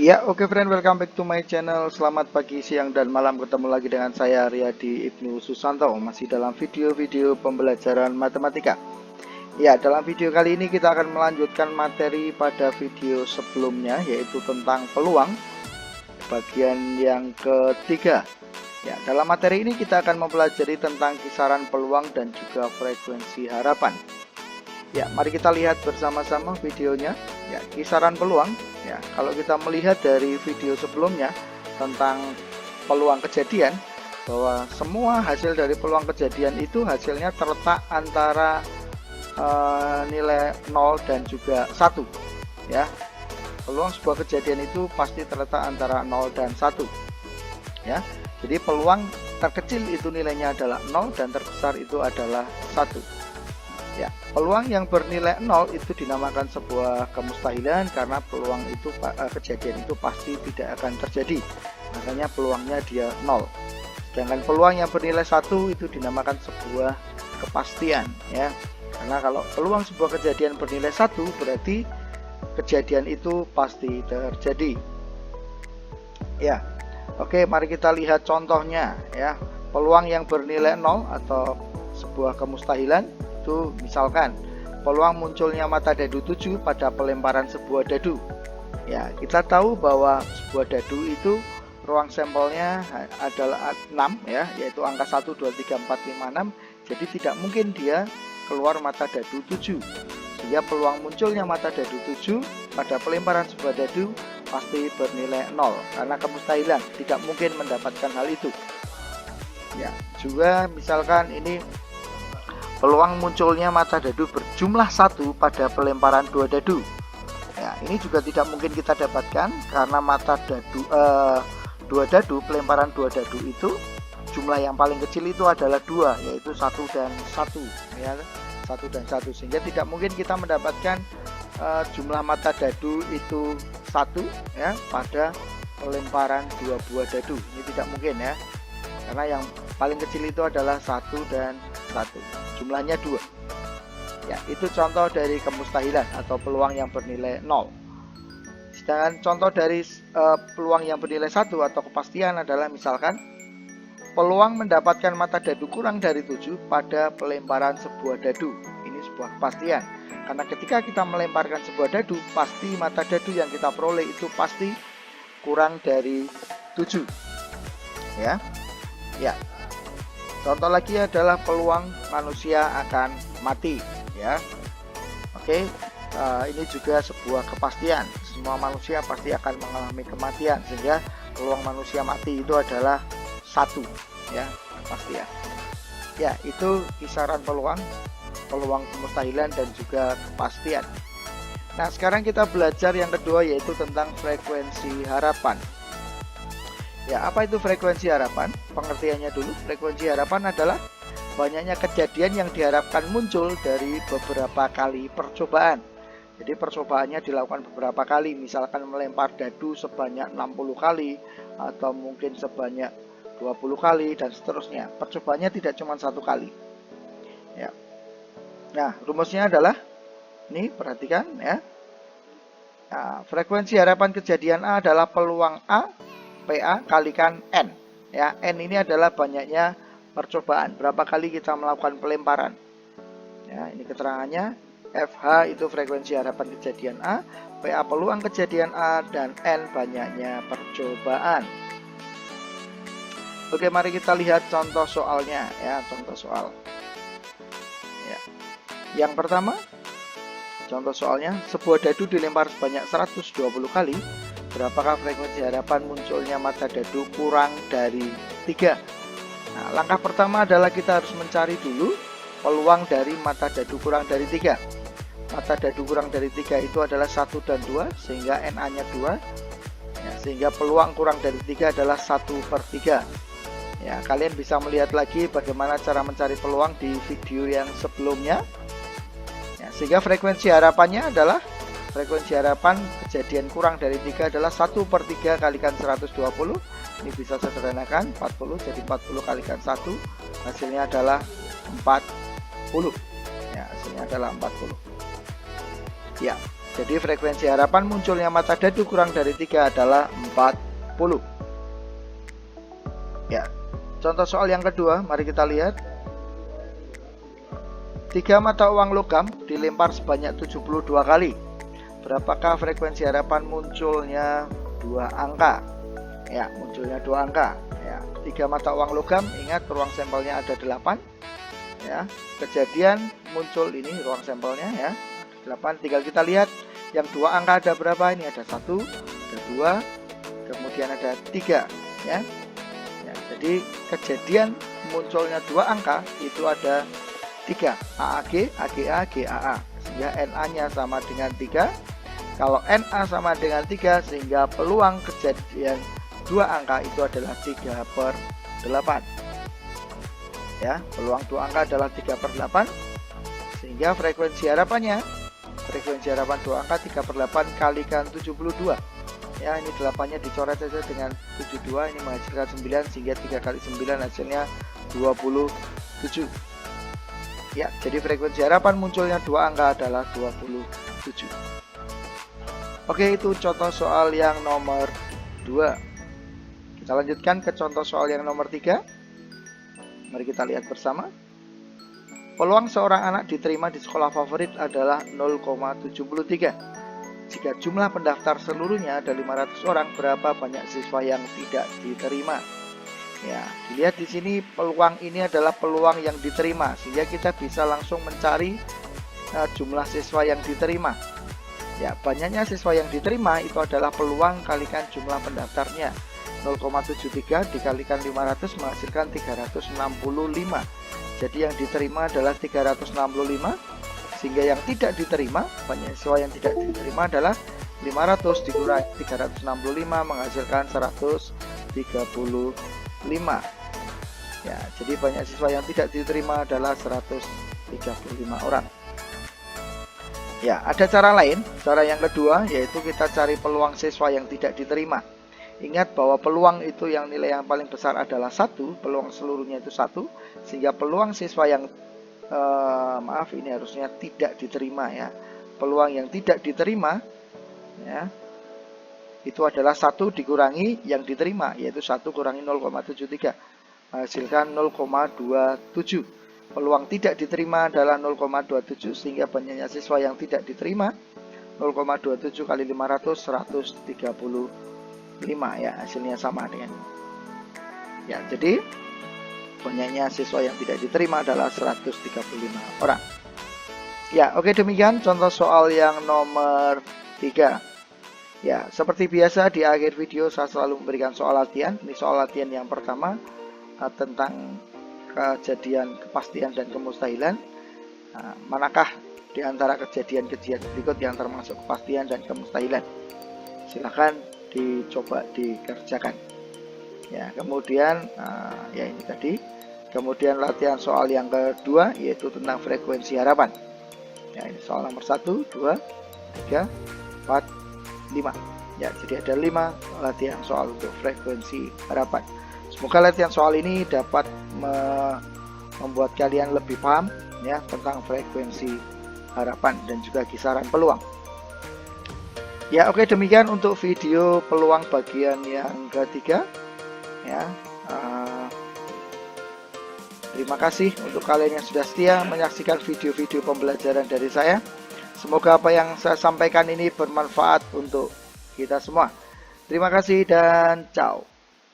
Ya, oke friend, welcome back to my channel. Selamat pagi, siang, dan malam. Ketemu lagi dengan saya Riyadi Ibnu Susanto, masih dalam video-video pembelajaran matematika. Ya, dalam video kali ini kita akan melanjutkan materi pada video sebelumnya, yaitu tentang peluang, bagian yang ketiga. Ya, dalam materi ini kita akan mempelajari tentang kisaran peluang dan juga frekuensi harapan. Ya, mari kita lihat bersama-sama videonya. Ya, kisaran peluang. Ya, kalau kita melihat dari video sebelumnya tentang peluang kejadian, bahwa semua hasil dari peluang kejadian itu hasilnya terletak antara nilai 0 dan juga 1. Ya, peluang sebuah kejadian itu pasti terletak antara 0 dan 1. Ya, jadi peluang terkecil itu nilainya adalah 0 dan terbesar itu adalah 1. Ya, peluang yang bernilai 0 itu dinamakan sebuah kemustahilan karena peluang itu kejadian itu pasti tidak akan terjadi. Makanya peluangnya dia 0. Sedangkan peluang yang bernilai 1 itu dinamakan sebuah kepastian, ya. Karena kalau peluang sebuah kejadian bernilai 1 berarti kejadian itu pasti terjadi. Ya. Oke, mari kita lihat contohnya, ya. Peluang yang bernilai 0 atau sebuah kemustahilan itu misalkan peluang munculnya mata dadu 7 pada pelemparan sebuah dadu. Ya, kita tahu bahwa sebuah dadu itu ruang sampelnya adalah 6, ya, yaitu angka 1, 2, 3, 4, 5, 6. Jadi tidak mungkin dia keluar mata dadu 7. Sehingga peluang munculnya mata dadu 7 pada pelemparan sebuah dadu pasti bernilai 0 karena kemustahilan, tidak mungkin mendapatkan hal itu. Ya, juga misalkan ini peluang munculnya mata dadu berjumlah 1 pada pelemparan 2 dadu. Ya, ini juga tidak mungkin kita dapatkan karena mata dadu 2 dadu, pelemparan 2 dadu itu jumlah yang paling kecil itu adalah 2, yaitu 1 dan 1, ya. 1 dan 1, sehingga tidak mungkin kita mendapatkan jumlah mata dadu itu 1, ya, pada pelemparan 2 buah dadu. Ini tidak mungkin, ya. Karena yang paling kecil itu adalah 1 dan 1, jumlahnya 2. Ya, itu contoh dari kemustahilan atau peluang yang bernilai 0. Sedangkan contoh dari peluang yang bernilai 1 atau kepastian adalah misalkan peluang mendapatkan mata dadu kurang dari 7 pada pelemparan sebuah dadu. Ini sebuah kepastian. Karena ketika kita melemparkan sebuah dadu, pasti mata dadu yang kita peroleh itu pasti kurang dari 7. Ya. Ya. Contoh lagi adalah peluang manusia akan mati, ya. Oke, ini juga sebuah kepastian. Semua manusia pasti akan mengalami kematian, sehingga peluang manusia mati itu adalah 1, ya, kepastian. Ya, itu kisaran peluang kemustahilan dan juga kepastian. Nah, sekarang kita belajar yang kedua, yaitu tentang frekuensi harapan. Ya, apa itu frekuensi harapan? Pengertiannya dulu. Frekuensi harapan adalah banyaknya kejadian yang diharapkan muncul dari beberapa kali percobaan. Jadi percobaannya dilakukan beberapa kali, misalkan melempar dadu sebanyak 60 kali atau mungkin sebanyak 20 kali dan seterusnya. Percobaannya tidak cuma 1 kali. Ya. Nah, rumusnya adalah ini, perhatikan, ya. Nah, frekuensi harapan kejadian A adalah peluang A PA kalikan N, ya. N ini adalah banyaknya percobaan, berapa kali kita melakukan pelemparan, ya. Ini keterangannya. FH itu frekuensi harapan kejadian A, PA peluang kejadian A, dan N banyaknya percobaan. Oke, mari kita lihat contoh soalnya, ya. Contoh soal, ya. Yang pertama, contoh soalnya, sebuah dadu dilempar sebanyak 120 kali. Berapakah frekuensi harapan munculnya mata dadu kurang dari 3? Nah, langkah pertama adalah kita harus mencari dulu peluang dari mata dadu kurang dari 3. Mata dadu kurang dari 3 itu adalah 1 dan 2, sehingga NA-nya 2. Ya, sehingga peluang kurang dari 3 adalah 1/3. Ya, kalian bisa melihat lagi bagaimana cara mencari peluang di video yang sebelumnya. Ya, sehingga frekuensi harapannya adalah frekuensi harapan kejadian kurang dari 3 adalah 1/3 kalikan 120. Ini bisa sederhanakan, 40. Jadi 40 kalikan 1, hasilnya adalah 40. Ya, hasilnya adalah 40. Ya, Jadi frekuensi harapan munculnya mata dadu kurang dari 3 adalah 40. Ya, contoh soal yang kedua, mari kita lihat. 3 mata uang logam dilempar sebanyak 72 kali. Berapakah frekuensi harapan munculnya 2 angka? Ya, munculnya 2 angka. Ya, 3 mata uang logam, ingat ruang sampelnya ada 8. Ya, kejadian muncul ini ruang sampelnya ya. 8, tinggal kita lihat yang 2 angka ada berapa. Ini ada 1, ada 2, kemudian ada 3 ya. Ya, jadi kejadian munculnya 2 angka itu ada 3, AAG, AGA, GAA, sehingga NA-nya sama dengan 3. Kalau NA sama dengan 3, sehingga peluang kejadian 2 angka itu adalah 3/8. Ya, peluang 2 angka adalah 3/8, sehingga frekuensi harapan 2 angka 3/8 kalikan 72. Ya, ini 8-nya dicoret saja dengan 72, ini menghasilkan 9, sehingga 3 kali 9 hasilnya 27. Ya, jadi frekuensi harapan munculnya 2 angka adalah 27. Oke, itu contoh soal yang nomor 2. Kita lanjutkan ke contoh soal yang nomor 3. Mari kita lihat bersama. Peluang seorang anak diterima di sekolah favorit adalah 0,73. Jika jumlah pendaftar seluruhnya ada 500 orang, berapa banyak siswa yang tidak diterima? Ya, dilihat di sini peluang ini adalah peluang yang diterima, sehingga kita bisa langsung mencari jumlah siswa yang diterima. Ya, banyaknya siswa yang diterima itu adalah peluang kalikan jumlah pendaftarnya. 0,73 dikalikan 500 menghasilkan 365. Jadi yang diterima adalah 365, sehingga yang tidak diterima, banyak siswa yang tidak diterima adalah 500 dikurangi 365 menghasilkan 135. Ya, jadi banyak siswa yang tidak diterima adalah 135 orang. Ya, ada cara lain, cara yang kedua, yaitu kita cari peluang siswa yang tidak diterima. Ingat bahwa peluang itu yang nilai yang paling besar adalah 1, peluang seluruhnya itu 1, sehingga peluang siswa yang ini harusnya tidak diterima ya. Peluang yang tidak diterima ya, itu adalah 1 dikurangi yang diterima, yaitu 1 kurangi 0,73 menghasilkan 0,27. Peluang tidak diterima adalah 0,27, sehingga banyaknya siswa yang tidak diterima 0,27 kali 500 135 ya, hasilnya sama dengan ya. Jadi banyaknya siswa yang tidak diterima adalah 135 orang. Ya, oke, demikian contoh soal yang nomor 3. Ya, seperti biasa di akhir video saya selalu memberikan soal latihan. Ini soal latihan yang pertama tentang kejadian kepastian dan kemustahilan. Manakah di antara kejadian-kejadian berikut yang termasuk kepastian dan kemustahilan? Silahkan dicoba dikerjakan. Ya, kemudian ya ini tadi. Kemudian latihan soal yang kedua yaitu tentang frekuensi harapan. Ya, ini soal nomor 1, 2, 3, 4, 5. Ya, jadi ada 5 latihan soal untuk frekuensi harapan. Semoga latihan soal ini dapat membuat kalian lebih paham ya tentang frekuensi harapan dan juga kisaran peluang. Ya, oke, demikian untuk video peluang bagian yang ketiga. Ya, terima kasih untuk kalian yang sudah setia menyaksikan video-video pembelajaran dari saya. Semoga apa yang saya sampaikan ini bermanfaat untuk kita semua. Terima kasih dan ciao.